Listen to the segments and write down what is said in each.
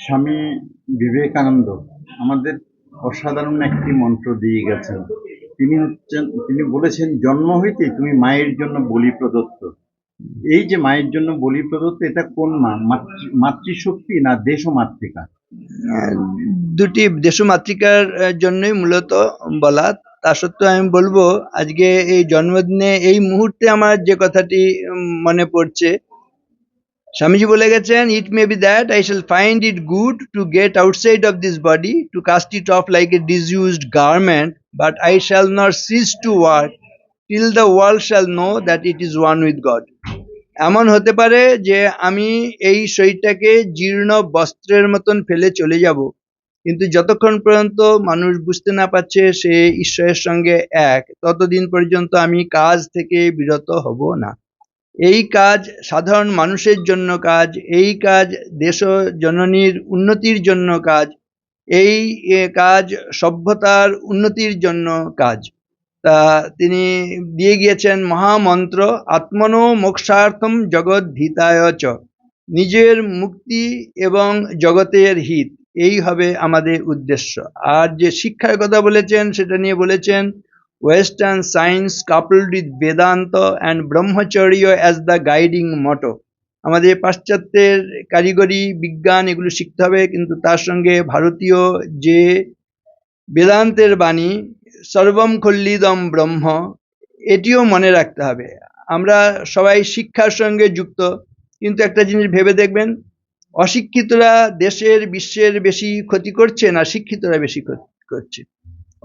স্বামী বিবেকানন্দ আমাদের অসাধারণ একটি মন্ত্র দিয়ে গেছেন। তিনি বলেছেন, জন্ম হইতে তুমি মায়ের জন্য বলি প্রদত্ত। এই যে মায়ের জন্য বলি প্রদত্ত, এটা কোন মা? মাতৃশক্তি না দেশমাতৃকা? দুটি দেশমাতৃকার জন্যই মূলত বলা। তা সত্ত্বেও আমি বলবো, আজকে এই জন্মদিনে এই মুহূর্তে আমার যে কথাটি মনে পড়ছে, স্বামীজি বলে গেছেন, it may be that I shall find it good to get outside of this body, to cast it off like a disused garment, but I shall not cease to work till the world shall know that it is one with God. এমন হতে পারে যে আমি এই শরীরটাকে জীর্ণ বস্ত্রের মতন ফেলে চলে যাব, কিন্তু যতক্ষণ পর্যন্ত মানুষ বুঝতে না পারছে সে ঈশ্বরের সঙ্গে এক, ততদিন পর্যন্ত আমি কাজ থেকে বিরত হব না। এই কাজ সাধারণ মানুষের জন্য কাজ, এই কাজ দেশ জননীর উন্নতির জন্য কাজ, এই কাজ সভ্যতার উন্নতির জন্য কাজ। তা তিনি দিয়ে গিয়েছেন মহামন্ত্র, আত্মনো মোক্ষার্থম জগদ্ধিতায় চ, নিজের মুক্তি এবং জগতের হিত, এই হবে আমাদের উদ্দেশ্য। আর যে শিক্ষার কথা বলেছেন সেটা নিয়ে বলেছেন, western science coupled with Vedanta and ব্রহ্মচর্য অ্যাজ দ্য গাইডিং মটো। আমাদের পাশ্চাত্যের কারিগরি বিজ্ঞান এগুলো শিখতে হবে, কিন্তু তার সঙ্গে ভারতীয় যে বেদান্তের বাণী, সর্বম খল্লিদম ব্রহ্ম, এটিও মনে রাখতে হবে। আমরা সবাই শিক্ষার সঙ্গে যুক্ত, কিন্তু একটা জিনিস ভেবে দেখবেন, অশিক্ষিতরা দেশের বিশ্বের বেশি ক্ষতি করছে না শিক্ষিতরা বেশি ক্ষতি করছে?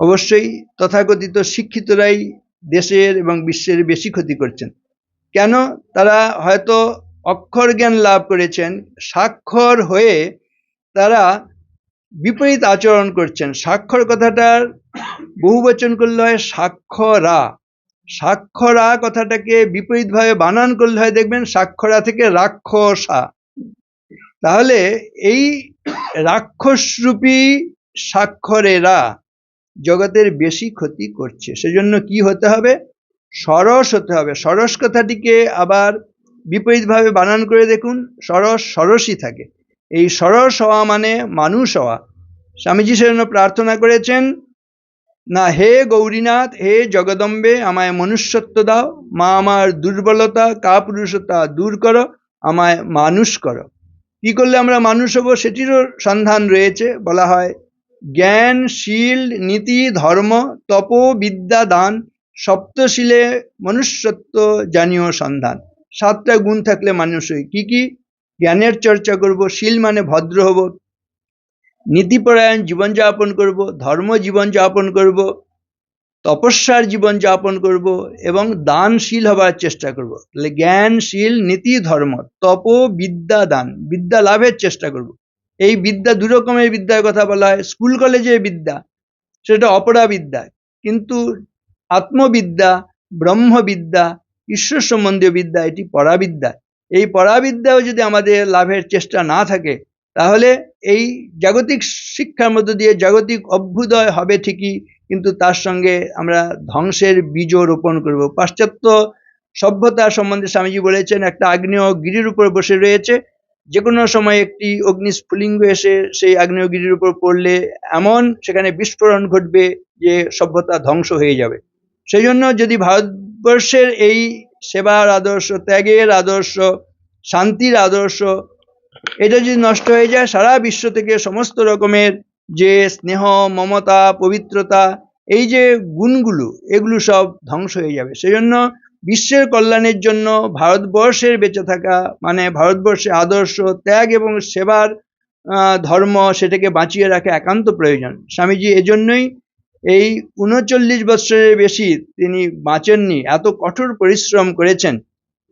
অবশ্যই তথাকথিত শিক্ষিতরাই দেশের এবং বিশ্বের বেশি ক্ষতি করছেন। কেন? তারা হয়তো অক্ষর জ্ঞান লাভ করেছেন, স্বাক্ষর হয়ে তারা বিপরীত আচরণ করছেন। স্বাক্ষর কথাটার বহুবচন করলে হয় সাক্ষরা, সাক্ষরা কথাটাকে বিপরীতভাবে বানান করলে হয় দেখবেন সাক্ষরা থেকে রাক্ষসা। তাহলে এই রাক্ষসরূপী স্বাক্ষরেরা জগতের বেশি ক্ষতি করছে। সেজন্য কি হতে হবে? সরস হতে হবে। সরস কথাটিকে আবার বিপরীতভাবে বানান করে দেখুন, সরস সরসই থাকে। এই সরস হওয়া মানে মানুষ হওয়া। স্বামীজি সেজন্য প্রার্থনা করেছেন, না হে গৌরীনাথ, হে জগদম্বে, আমায় মনুষ্যত্ব দাও, মা আমার দুর্বলতা কাপুরুষতা দূর করো, আমায় মানুষ করো। কি করলে আমরা মানুষ হব সেটিরও সন্ধান রয়েছে। বলা হয়, জ্ঞান শীল নীতি ধর্ম তপ বিদ্যা দান, সপ্তশীলে মনুষ্যত্ব জানিও সন্ধান। 7টা গুণ থাকলে মানুষ হই। কি কি? জ্ঞানের চর্চা করব, শীল মানে ভদ্র হব, নীতিপরায়ণ জীবনযাপন করব, ধর্ম জীবনযাপন করব, তপস্যার জীবনযাপন করব এবং দানশীল হবার চেষ্টা করব। তাহলে জ্ঞানশীল নীতি ধর্ম তপ বিদ্যা দান, বিদ্যা লাভের চেষ্টা করব। এই বিদ্যা দু রকমের বিদ্যার কথা বলা হয়। স্কুল কলেজের বিদ্যা সেটা অপরা বিদ্যা, কিন্তু আত্মবিদ্যা, ব্রহ্মবিদ্যা, ঈশ্বর সম্বন্ধীয় বিদ্যা, এটি পরাবিদ্যা। এই পরাবিদ্যাও যদি আমাদের লাভের চেষ্টা না থাকে, তাহলে এই জাগতিক শিক্ষার মধ্য দিয়ে জাগতিক অভ্যুদয় হবে ঠিকই, কিন্তু তার সঙ্গে আমরা ধ্বংসের বীজও রোপণ করব। পাশ্চাত্য সভ্যতা সম্বন্ধে স্বামীজি বলেছেন, একটা আগ্নেয়গিরির উপর বসে রয়েছে, যে কোনো সময় একটি অগ্নিস্ফুলিঙ্গ এসে সেই আগ্নেয়গিরির উপর পড়লে এমন সেখানে বিস্ফোরণ ঘটবে যে সভ্যতা ধ্বংস হয়ে যাবে। সেই জন্য যদি ভারতবর্ষের এই সেবার আদর্শ, ত্যাগের আদর্শ, শান্তির আদর্শ, এটা যদি নষ্ট হয়ে যায়, সারা বিশ্ব থেকে সমস্ত রকমের যে স্নেহ মমতা পবিত্রতা এই যে গুণগুলো, এগুলো সব ধ্বংস হয়ে যাবে। সেই জন্য বিশ্বের কল্যাণের জন্য ভারতবর্ষের বেঁচে থাকা মানে ভারতবর্ষের আদর্শ, ত্যাগ এবং সেবার ধর্ম, সেটাকে বাঁচিয়ে রাখা একান্ত প্রয়োজন। স্বামীজি এজন্যই এই 39 বছরের বেশি তিনি বাঁচেননি, এত কঠোর পরিশ্রম করেছেন।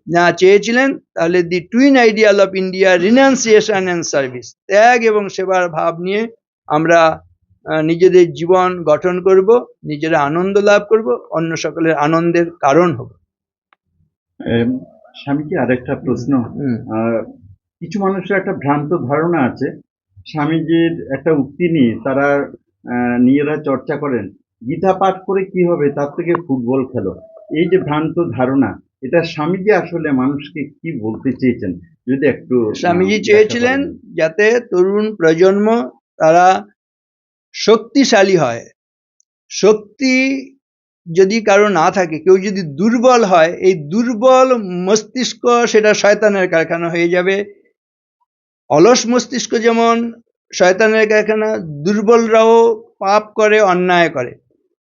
না চেয়েছিলেন তাহলে the twin ideal of India, renunciation and service, ত্যাগ এবং সেবার ভাব নিয়ে আমরা নিজেদের জীবন গঠন করব, নিজেরা আনন্দ লাভ করব, অন্য সকলের আনন্দের কারণ হব। স্বামীজি আরেকটা প্রশ্ন, কিছু মানুষের একটা ভ্রান্ত ধারণা আছে, স্বামীজির একটা উক্তি নিয়ে তারা নিজেরা চর্চা করেন, গীতা পাঠ করে কি হবে, তার থেকে ফুটবল খেলো। এই যে ভ্রান্ত ধারণা, এটা স্বামীজি আসলে মানুষকে কি বলতে চেয়েছেন যদি একটু স্বামীজি ব্যাখ্যা চেয়েছিলেন করেন। যাতে তরুণ প্রজন্ম তারা শক্তিশালী হয়। শক্তি যদি কারো না থাকে, কেউ যদি দুর্বল হয়, এই দুর্বল মস্তিষ্ক সেটা শয়তানের কারখানা হয়ে যাবে। অলস মস্তিষ্ক যেমন শয়তানের কারখানা, দুর্বলরাও পাপ করে, অন্যায় করে।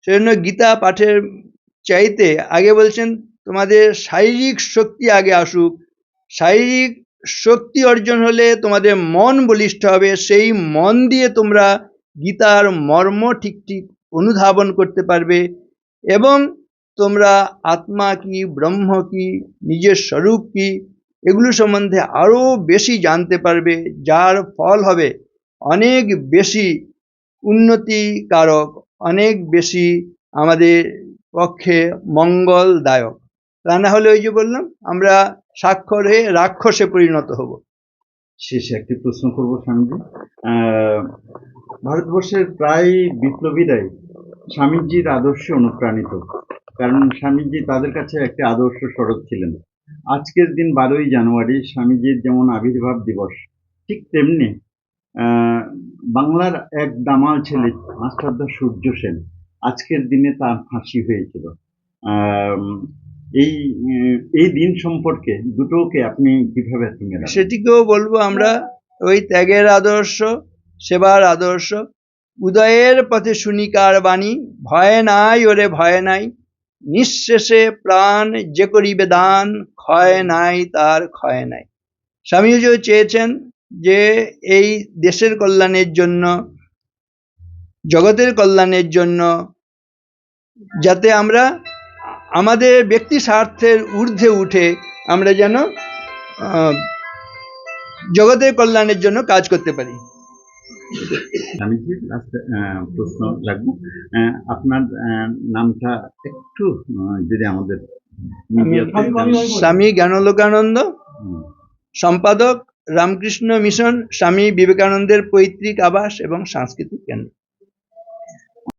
সেজন্য গীতা পাঠের চাইতে আগে বলছেন তোমাদের শারীরিক শক্তি আগে আসুক। শারীরিক শক্তি অর্জন হলে তোমাদের মন বলিষ্ঠ হবে, সেই মন দিয়ে তোমরা গীতার মর্ম ঠিক ঠিক অনুধাবন করতে পারবে এবং তোমরা আত্মা কি, ব্রহ্ম কি, নিজের স্বরূপ কি, এগুলো সম্বন্ধে আরো বেশি জানতে পারবে, যার ফল হবে অনেক বেশি উন্নতিকারক, অনেক বেশি আমাদের পক্ষে মঙ্গলদায়ক। তা না হলে ওই যে বললাম আমরা স্বাক্ষর হয়ে রাক্ষসে পরিণত হব। শেষে একটি প্রশ্ন করবো স্বামীজি। ভারতবর্ষের প্রায় বিপ্লবীরাই স্বামীজির আদর্শে অনুপ্রাণিত, কারণ স্বামীজি তাদের কাছে একটি আদর্শ স্বরূপ ছিলেন। আজকের দিন 12ই জানুয়ারি স্বামীজির যেমন আবির্ভাব দিবস, ঠিক তেমনি বাংলার এক দামাল ছেলে মাস্টারদা সূর্য সেন, আজকের দিনে তার ফাঁসি হয়েছিল। এই এই দিন সম্পর্কে দুটোকে আপনি কিভাবে মেলাবেন? সেটিকেও বলবো আমরা ওই ত্যাগের আদর্শ, সেবার আদর্শ। উদয়ের পথে শুনিকার বাণী, ভয় নাই ওরে ভয় নাই, নিঃশেষে প্রাণ যে করিবে দান, ক্ষয় নাই তার ক্ষয় নাই। স্বামীজিও চেয়েছেন যে এই দেশের কল্যাণের জন্য, জগতের কল্যাণের জন্য, যাতে আমরা আমাদের ব্যক্তি স্বার্থের ঊর্ধ্বে উঠে আমরা যেন জগতের কল্যাণের জন্য কাজ করতে পারি। স্বামীজি, লাস্ট প্রশ্ন লাগবে, আপনার নামটা একটু যদি আমাদের স্বামী জ্ঞানলোকানন্দ, সম্পাদক রামকৃষ্ণ মিশন, স্বামী বিবেকানন্দের পৈতৃক আবাস এবং সাংস্কৃতিক কেন্দ্র।